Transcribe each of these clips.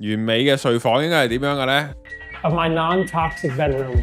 完美嘅睡房應該係點樣嘅呢？ Of my non-toxic bedroom.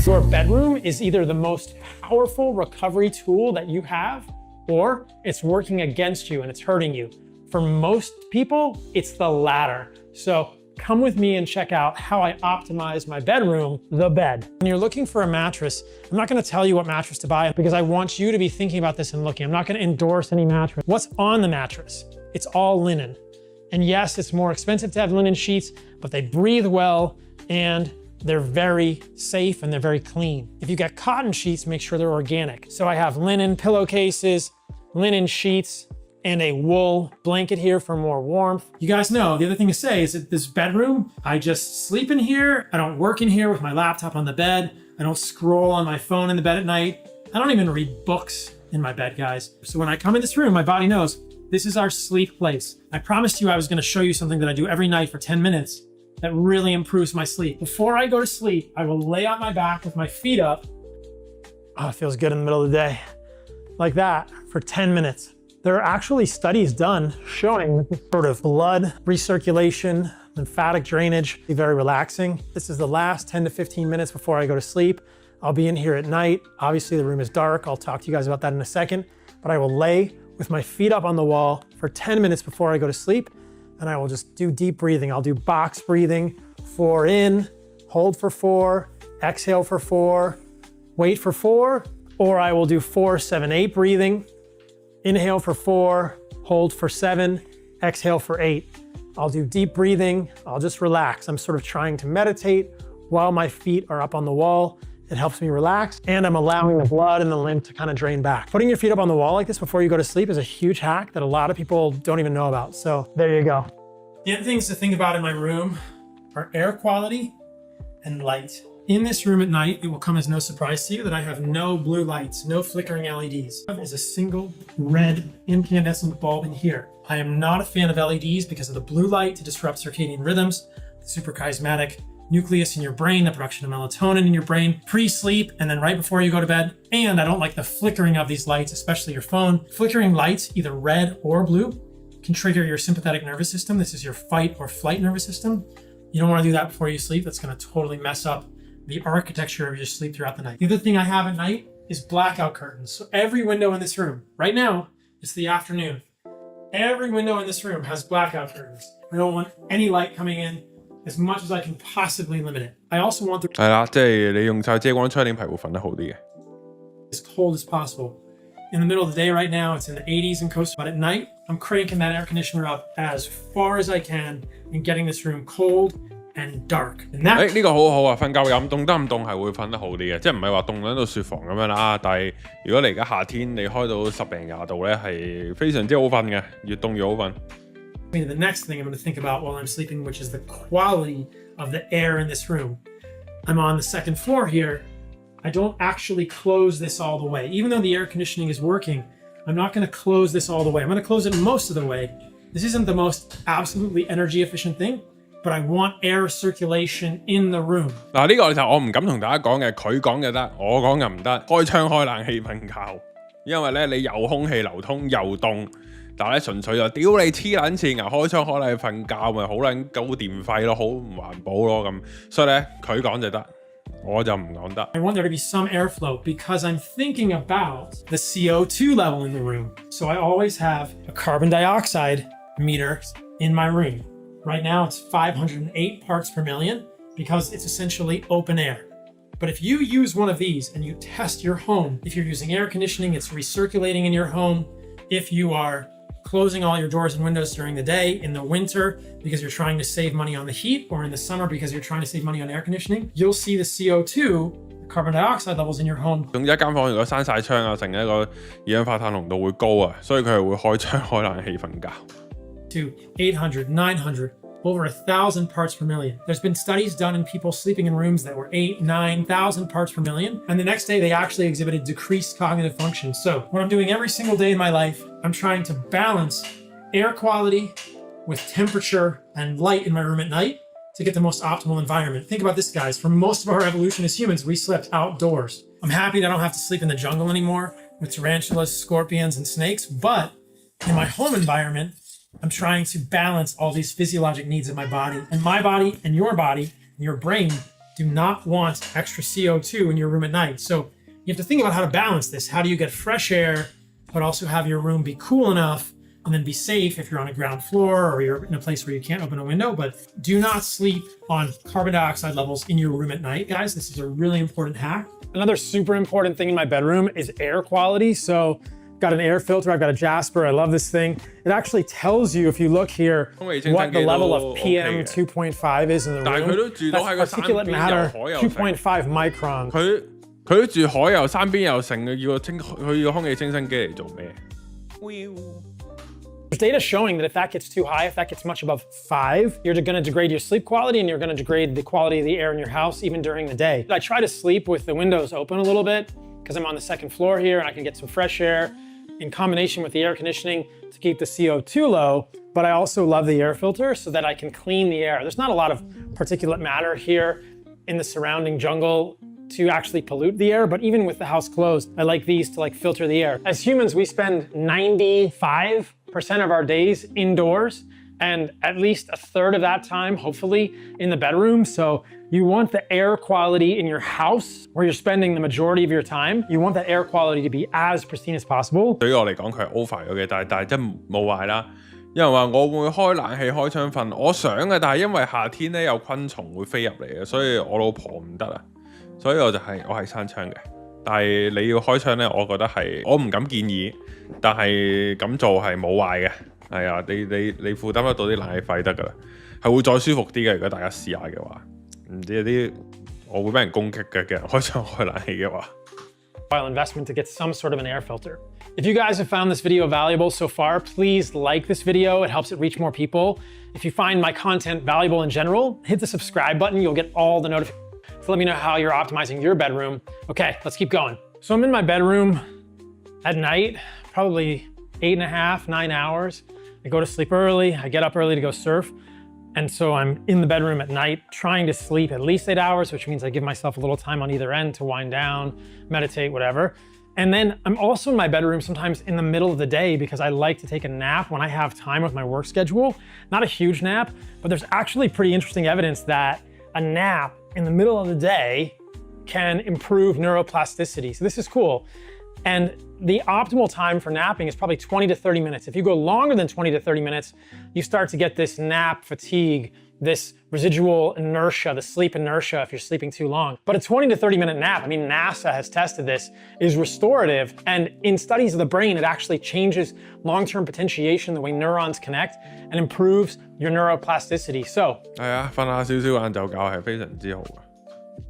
Your bedroom is either the most powerful recovery tool that you have, or it's working against you and it's hurting you. For most people, it's the latter. So come with me and check out how I optimize my bedroom, the bed. When you're looking for a mattress, I'm not gonna tell you what mattress to buy because I want you to be thinking about this and looking. I'm not gonna endorse any mattress. What's on the mattress? It's all linen. And yes, it's more expensive to have linen sheets, but they breathe well and they're very safe and they're very clean. If you get cotton sheets, make sure they're organic. So I have linen pillowcases, linen sheets, and a wool blanket here for more warmth. You guys know, the other thing to say is that this bedroom, I just sleep in here. I don't work in here with my laptop on the bed. I don't scroll on my phone in the bed at night. I don't even read books in my bed, guys. So when I come in this room, my body knows this is our sleep place. I promised you I was gonna show you something that I do every night for 10 minutes that really improves my sleep. Before I go to sleep, I will lay on my back with my feet up. Oh, it feels good in the middle of the day. Like that for 10 minutes. There are actually studies done showing this sort of blood recirculation, lymphatic drainage, be very relaxing. This is the last 10 to 15 minutes before I go to sleep. I'll be in here at night. Obviously the room is dark. I'll talk to you guys about that in a second, but I will lay with my feet up on the wall for 10 minutes before I go to sleep. And I will just do deep breathing. I'll do box breathing, 4 in, hold for 4, exhale for 4, wait for 4, or I will do 4, 7, 8 breathing. Inhale for 4, hold for 7, exhale for 8. I'll do deep breathing. I'll just relax. I'm sort of trying to meditate while my feet are up on the wall. It helps me relax, and I'm allowing the blood and the lymph to kind of drain back. Putting your feet up on the wall like this before you go to sleep is a huge hack that a lot of people don't even know about. So there you go. The other things to think about in my room are air quality and light. In this room at night, it will come as no surprise to you that I have no blue lights, no flickering LEDs. There's a single red incandescent bulb in here. I am not a fan of LEDs because of the blue light to disrupt circadian rhythms, the suprachiasmatic nucleus in your brain, the production of melatonin in your brain, pre-sleep, and then right before you go to bed. And I don't like the flickering of these lights, especially your phone. Flickering lights, either red or blue, can trigger your sympathetic nervous system. This is your fight or flight nervous system. You don't want to do that before you sleep. That's going to totally mess up the architecture of your sleep throughout the night. The other thing I have at night is blackout curtains. So every window in this room, right now, it's the afternoon. Every window in this room has blackout curtains. I don't want any light coming in as much as I can possibly limit it. I also want the 係啦，即係你用晒遮光窗簾係會瞓得好啲嘅。 as cold as possible. In the middle of the day right now, it's in the 80s in Costa, but at night, I'm cranking that air conditioner up as far as I can and getting this room cold and dark. And that 呢個好好啊，瞓覺飲凍得咁凍係會瞓得好啲嘅，即係唔係話凍到雪房咁樣啦。但係如果你而家夏天你開到10零20度咧，係非常之好瞓嘅，越凍越好瞓。 the next thing I'm going to think about while I'm sleeping, which is the quality of the air in this room. I'm on the second floor here. I don't actually close this all the way. Even though the air conditioning is working, I'm not going to close this all the way. I'm going to close it most of the way. This isn't the most absolutely energy efficient thing, but I want air circulation in the room. 嗱，呢個就我唔敢同大家講嘅，佢講嘅得，我講嘅唔得。開窗開冷氣瞓覺，因為咧你又空氣流通又凍，但係咧純粹就屌你黐撚線啊！開窗開冷氣瞓覺咪好撚高電費咯，好唔環保咯咁。所以咧佢講就得。 我就唔講得。 I want there to be some airflow because I'm thinking about the CO2 level in the room. So I always have a carbon dioxide meter in my room. Right now it's 508 parts per million because it's essentially open air. But if you use one of these and you test your home, if you're using air conditioning, it's recirculating in your home. If you are closing all your doors and windows during the day in the winter because you're trying to save money on the heat, or in the summer because you're trying to save money on air conditioning, you'll see the CO2, the carbon dioxide levels in your home. 總之一間房如果閂晒窗啊，成一個二氧化碳濃度會高啊，所以佢係會開窗開冷氣瞓覺。To 800, 900, over 1,000 parts per million. There's been studies done in people sleeping in rooms that were 8, 9,000 parts per million. And the next day they actually exhibited decreased cognitive function. So what I'm doing every single day in my life, I'm trying to balance air quality with temperature and light in my room at night to get the most optimal environment. Think about this, guys. For most of our evolution as humans, we slept outdoors. I'm happy that I don't have to sleep in the jungle anymore with tarantulas, scorpions, and snakes, but in my home environment, I'm trying to balance all these physiologic needs of my body. And my body and your brain do not want extra CO2 in your room at night. So you have to think about how to balance this. How do you get fresh air, but also have your room be cool enough and then be safe if you're on a ground floor or you're in a place where you can't open a window? But do not sleep on carbon dioxide levels in your room at night, guys. This is a really important hack. Another super important thing in my bedroom is air quality. So got an air filter, I've got a Jasper, I love this thing. It actually tells you, if you look here, what the level of PM 2.5 is in the room. That's particulate matter, 2.5 micron. 佢都住海又山邊又成，佢要空氣清新機嚟做咩？ There's data showing that if that gets too high, if that gets much above 5, you're going to degrade your sleep quality and you're going to degrade the quality of the air in your house even during the day. I try to sleep with the windows open a little bit because I'm on the second floor here and I can get some fresh air in combination with the air conditioning to keep the CO2 low, but I also love the air filter so that I can clean the air. There's not a lot of particulate matter here in the surrounding jungle to actually pollute the air, but even with the house closed, I like these to filter the air. As humans, we spend 95% of our days indoors and at least a third of that time, hopefully, in the bedroom. So you want the air quality in your house where you're spending the majority of your time. You want that air quality to be as pristine as possible. 對於我嚟講，佢係 over 咗嘅，但係真冇壞啦。有人話我會開冷氣開窗瞓，我想嘅，但係因為夏天咧有昆蟲會飛入嚟嘅，所以我老婆唔得啊。所以我係閂窗嘅。但係你要開窗咧，我覺得係我唔敢建議，但係咁做係冇壞嘅。係啊，你負擔得到啲冷氣費得㗎啦，係會再舒服啲嘅。如果大家試下嘅話，唔知有啲我會俾人攻擊嘅人開窗開冷氣嘅話。Investment to get some sort of an air filter. If you guys have found this video valuable so far, please like this video. It helps it reach more people. If you find my content valuable in general, hit the subscribe button. You'll get all the notifications. So let me know how you're optimizing your bedroom. Okay, let's keep going. So I'm in my bedroom at night, probably 8.5, 9 hours. I go to sleep early. I get up early to go surf. And so I'm in the bedroom at night trying to sleep at least 8 hours, which means I give myself a little time on either end to wind down, meditate, whatever. And then I'm also in my bedroom sometimes in the middle of the day because I like to take a nap when I have time with my work schedule. Not a huge nap, but there's actually pretty interesting evidence that a nap in the middle of the day can improve neuroplasticity. So this is cool. And the optimal time for napping is probably 20 to 30 minutes. If you go longer than 20 to 30 minutes, you start to get this nap fatigue, this residual inertia, the sleep inertia if you're sleeping too long. But a 20 to 30 minute nap, I mean, NASA has tested this, is restorative. And in studies of the brain, it actually changes long-term potentiation, the way neurons connect, and improves your neuroplasticity. So, 係啊，瞓下少少晏晝覺係非常之好嘅。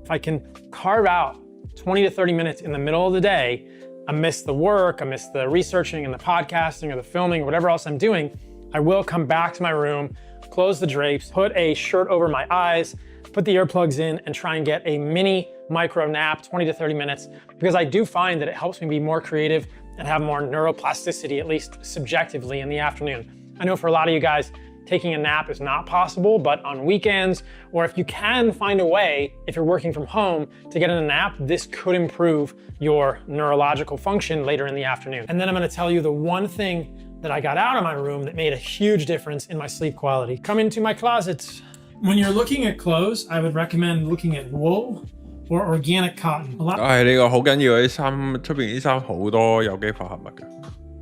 if I can carve out 20 to 30 minutes in the middle of the day, I miss the work, I miss the researching and the podcasting or the filming or whatever else I'm doing, I will come back to my room, close the drapes, put a shirt over my eyes, put the earplugs in and try and get a mini micro nap, 20 to 30 minutes, because I do find that it helps me be more creative and have more neuroplasticity, at least subjectively in the afternoon. I know for a lot of you guys, taking a nap is not possible, but on weekends, or if you can find a way, if you're working from home, to get in a nap, this could improve your neurological function later in the afternoon. And then I'm gonna tell you the one thing that I got out of my room that made a huge difference in my sleep quality. Come into my closet. When you're looking at clothes, I would recommend looking at wool or organic cotton. A lot 呢個好緊要，啲衫出邊啲衫好多有機化合物嘅。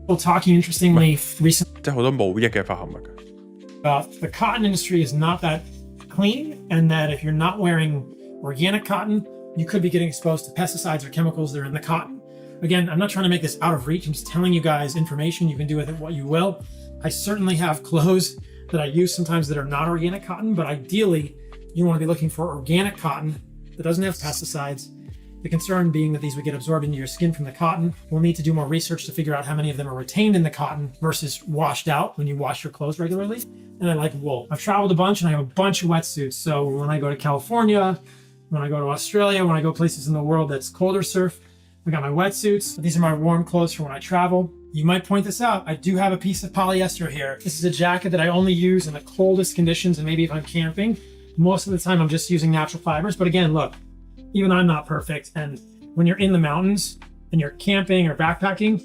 people talking interestingly recently 即係好多冇益嘅化合物嘅。 about the cotton industry is not that clean, and that if you're not wearing organic cotton, you could be getting exposed to pesticides or chemicals that are in the cotton. Again, I'm not trying to make this out of reach. I'm just telling you guys information. You can do with it what you will. I certainly have clothes that I use sometimes that are not organic cotton, but ideally you want to be looking for organic cotton that doesn't have pesticides. The concern being that these would get absorbed into your skin from the cotton. We'll need to do more research to figure out how many of them are retained in the cotton versus washed out when you wash your clothes regularly. And I like wool. I've traveled a bunch and I have a bunch of wetsuits. So when I go to California, when I go to Australia, when I go places in the world that's colder surf, I got my wetsuits. These are my warm clothes for when I travel. You might point this out. I do have a piece of polyester here. This is a jacket that I only use in the coldest conditions and maybe if I'm camping. Most of the time I'm just using natural fibers. But again, look, even I'm not perfect. And when you're in the mountains and you're camping or backpacking,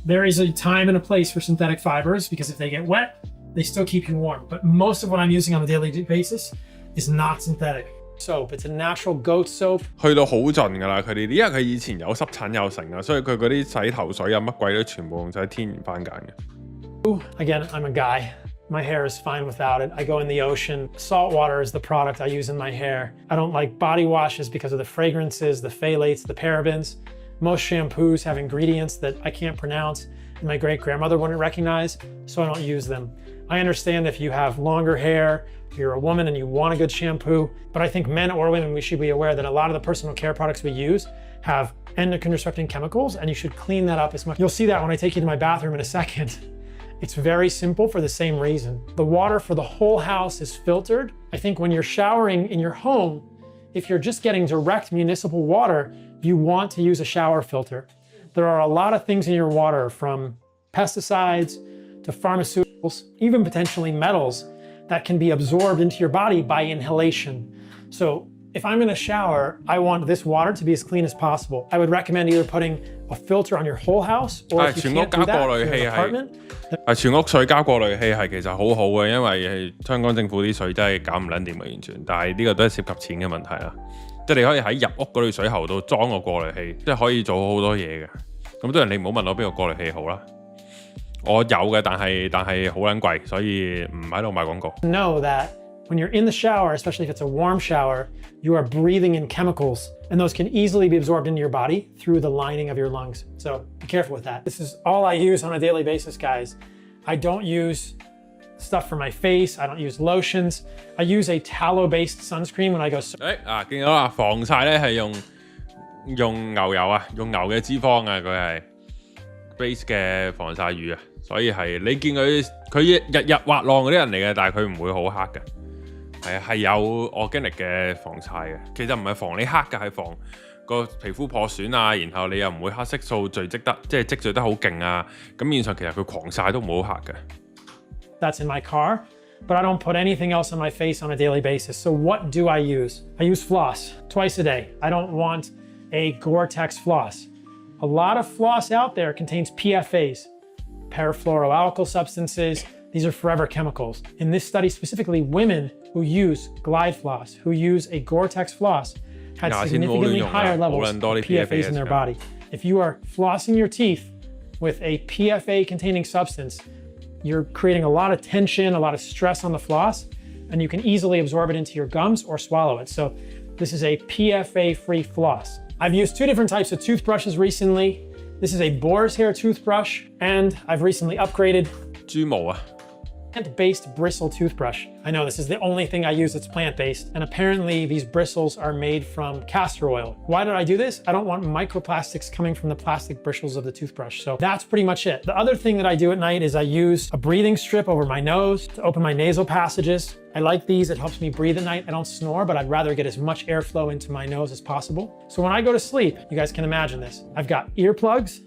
there is a time and a place for synthetic fibers because if they get wet, they still keep you warm. But most of what I'm using on a daily basis is not synthetic soap. It's a natural goat soap. 去到好盡㗎啦，佢哋因為佢以前有濕疹有成啊，所以佢嗰啲洗頭水啊乜鬼都全部用晒天然番梘嘅。Again, I'm a guy. My hair is fine without it. I go in the ocean. Salt water is the product I use in my hair. I don't like body washes because of the fragrances, the phthalates, the parabens. Most shampoos have ingredients that I can't pronounce and my great-grandmother wouldn't recognize, so I don't use them. I understand if you have longer hair, if you're a woman and you want a good shampoo, but I think men or women, we should be aware that a lot of the personal care products we use have endocrine disrupting chemicals, and you should clean that up as much. You'll see that when I take you to my bathroom in a second. It's very simple for the same reason. The water for the whole house is filtered. I think when you're showering in your home, if you're just getting direct municipal water, you want to use a shower filter. There are a lot of things in your water, from pesticides to pharmaceuticals, even potentially metals, that can be absorbed into your body by inhalation. So if I'm gonna shower, I want this water to be as clean as possible. I would recommend either putting a filter on your whole house, or if you can't do that, in your apartment. 全屋水加過濾器係其實好好嘅，因為香港政府啲水真係搞唔撚掂嘅完全，但係呢個都係涉及錢嘅問題啦。即係你可以喺入屋嗰條水喉度裝個過濾器，即係可以做好多嘢嘅。咁當然你唔好問我邊個過濾器好啦。我有嘅，但係好撚貴，所以唔喺度賣廣告。Know that when you're in the shower, especially if it's a warm shower, you are breathing in chemicals, and those can easily be absorbed into your body through the lining of your lungs. So be careful with that. This is all I use on a daily basis, guys. I don't use stuff for my face. I don't use lotions. I use a tallow-based sunscreen when I go. 見到啦，防曬咧係用牛油啊，用牛嘅脂肪啊，佢係 base 嘅防曬乳啊，所以係你見佢日日滑浪嗰啲人嚟嘅，但係佢唔會好黑嘅。係有 organic 嘅防曬嘅，其實唔係防你黑嘅，係防個皮膚破損啊，然後你又唔會黑色素聚積得即係積聚得好勁啊，咁現上其實佢狂曬都唔好黑嘅。That's in my car, but I don't put anything else on my face on a daily basis. So what do I use? I use floss twice a day. I don't want a Gore-Tex floss. A lot of floss out there contains PFAs, perfluoroalkyl substances. These are forever chemicals. In this study specifically, women who use Glide floss, who use a Gore-Tex floss, had significantly higher levels of PFAs in their body. If you are flossing your teeth with a PFA-containing substance, you're creating a lot of tension, a lot of stress on the floss, and you can easily absorb it into your gums or swallow it. So this is a PFA-free floss. I've used two different types of toothbrushes recently. This is a boar's hair toothbrush, and I've recently upgraded 豬毛啊！ plant-based bristle toothbrush. I know this is the only thing I use that's plant-based, and apparently these bristles are made from castor oil. Why did I do this? I don't want microplastics coming from the plastic bristles of the toothbrush. So that's pretty much it. The other thing that I do at night is I use a breathing strip over my nose to open my nasal passages. I like these, it helps me breathe at night. I don't snore, but I'd rather get as much airflow into my nose as possible. So when I go to sleep, you guys can imagine this. I've got earplugs,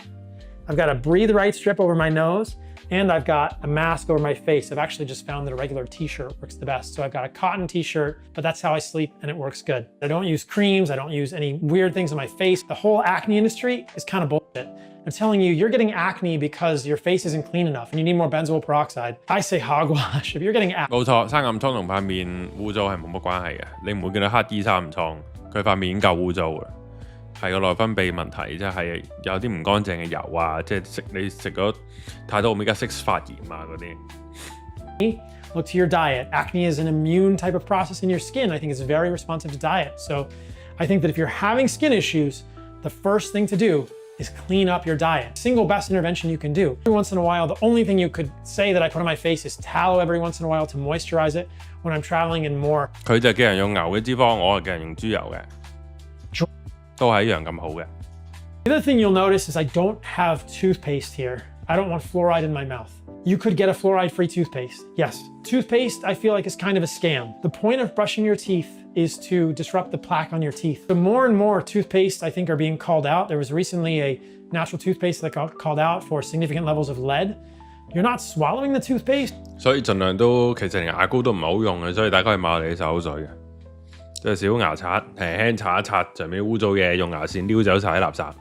I've got a breathe right strip over my nose, and I've got a mask over my face. I've actually just found that a regular t-shirt works the best. So I've got a cotton t-shirt, but that's how I sleep and it works good. I don't use creams. I don't use any weird things on my face. The whole acne industry is kind of bullshit. I'm telling you, you're getting acne because your face isn't clean enough and you need more benzoyl peroxide. I say hogwash. If you're getting acne. 冇錯，生暗瘡同塊面污糟係冇乜關係嘅，你唔會見到黑衣生暗瘡，佢塊面已經夠污糟嘅。係個內分泌問題，即係有啲唔乾淨嘅油啊，即係你食咗太多 omega-6 發炎啊嗰啲。Look to your diet. Acne is an immune type of process in your skin. I think it's very responsive to diet. So I think that if you're having skin issues, the first thing to do is clean up your diet. Single best intervention you can do. Every once in a while, the only thing you could say that I put on my face is tallow every once in a while to moisturize it when I'm traveling and more. 佢就叫人用牛嘅脂肪，我係叫人用豬油嘅。都係一樣咁好嘅。The other thing you'll notice is I don't have toothpaste here. I don't want fluoride in my mouth. You could get a fluoride-free toothpaste. Yes, toothpaste I feel like is kind of a scam. The point of brushing your teeth is to disrupt the plaque on your teeth. The more and more toothpaste I think are being called out. There was recently a natural toothpaste that got called out for significant levels of lead. You're not swallowing the toothpaste. 所以盡量都其實連牙膏都唔係好用嘅，所以大家可以買我哋啲漱口水嘅。隻小牙刷輕輕擦一擦上面污糟嘢，用牙線撩走晒啲垃圾，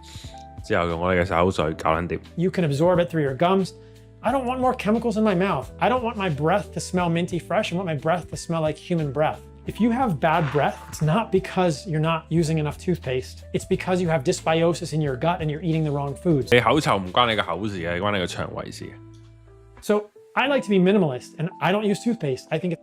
之後用我哋嘅漱口水搞撚掂。You can absorb it through your gums. I don't want more chemicals in my mouth. I don't want my breath to smell minty fresh. I want my breath to smell like human breath. If you have bad breath, it's not because you're not using enough toothpaste. It's because you have dysbiosis in your gut and you're eating the wrong foods. 你口臭唔關你個口事嘅，關你個腸胃事。So I like to be minimalist and I don't use toothpaste. I think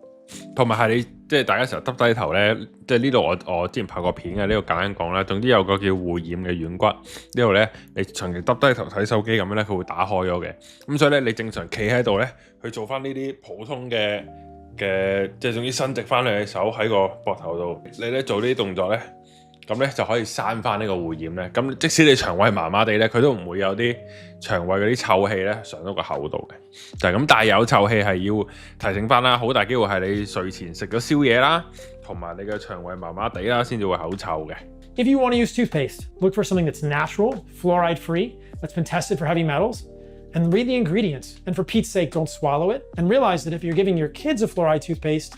同埋係你即係大家成日耷低頭咧，即係呢度我之前拍過片嘅，呢度簡單講啦。總之有個叫會厭嘅軟骨，呢度咧你長期耷低頭睇手機咁樣咧，佢會打開咗嘅。咁所以咧，你正常企喺度咧，去做翻呢啲普通嘅即係總之伸直翻你嘅手喺個膊頭度，你咧做呢啲動作咧，咁咧就可以閂翻呢個會厭咧。咁即使你腸胃麻麻地咧，佢都唔會有啲腸胃嗰啲臭氣咧上到個口度嘅。就係咁，但係有臭氣係要提醒翻啦，好大機會係你睡前食咗宵夜啦，同埋你嘅腸胃麻麻地啦，先至會口臭嘅。if you want to use toothpaste, look for something that's natural, fluoride free, that's been tested for heavy metals, and read the ingredients. And for Pete's sake, don't swallow it. And realize that if you're giving your kids a fluoride toothpaste,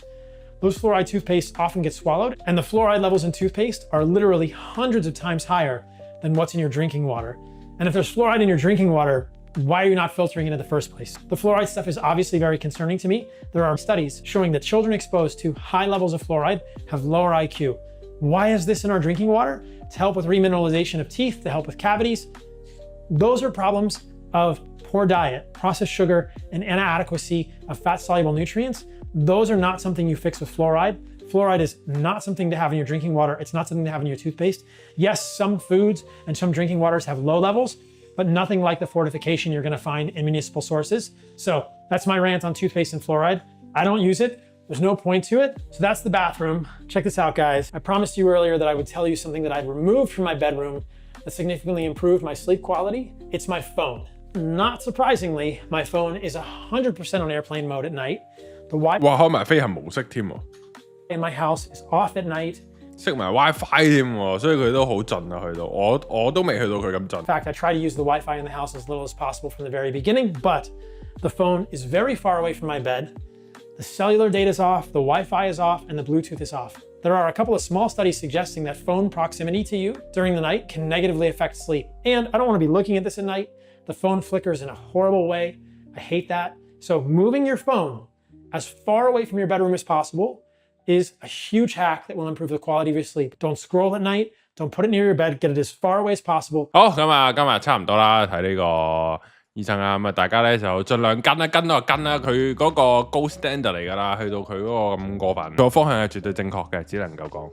those fluoride toothpastes often get swallowed, and the fluoride levels in toothpaste are literally hundreds of times higher than what's in your drinking water. And if there's fluoride in your drinking water, why are you not filtering it in the first place? The fluoride stuff is obviously very concerning to me. There are studies showing that children exposed to high levels of fluoride have lower IQ. Why is this in our drinking water? To help with remineralization of teeth, to help with cavities. Those are problems of poor diet, processed sugar, and inadequacy of fat-soluble nutrients. Those are not something you fix with fluoride. Fluoride is not something to have in your drinking water. It's not something to have in your toothpaste. Yes, some foods and some drinking waters have low levels, but nothing like the fortification you're gonna find in municipal sources. So that's my rant on toothpaste and fluoride. I don't use it. There's no point to it. So that's the bathroom. Check this out, guys. I promised you earlier that I would tell you something that I'd removed from my bedroom that significantly improved my sleep quality. It's my phone. Not surprisingly, my phone is 100% on airplane mode at night. The Wi-Fi 哇，開埋飛行模式添喎， in my house is off at night. 熄埋 WiFi 添喎，所以佢都好盡啊，去到我都未去到佢咁盡。In fact, I try to use the Wi-Fi in the house as little as possible from the very beginning, but the phone is very far away from my bed. The cellular data is off, the Wi-Fi is off, and the Bluetooth is off. There are a couple of small studies suggesting that phone proximity to you during the night can negatively affect sleep. And I don't want to be looking at this at night. The phone flickers in a horrible way. I hate that. So moving your phone as far away from your bedroom as possible is a huge hack that will improve the quality of your sleep. Don't scroll at night. Don't put it near your bed. Get it as far away as possible. 好，咁啊，今日差唔多啦，睇呢個醫生啊，咁啊，大家咧就盡量跟啦，跟到就跟啦，佢嗰個高 standard 嚟㗎啦，去到佢嗰個咁過分，個方向係絕對正確嘅，只能夠講。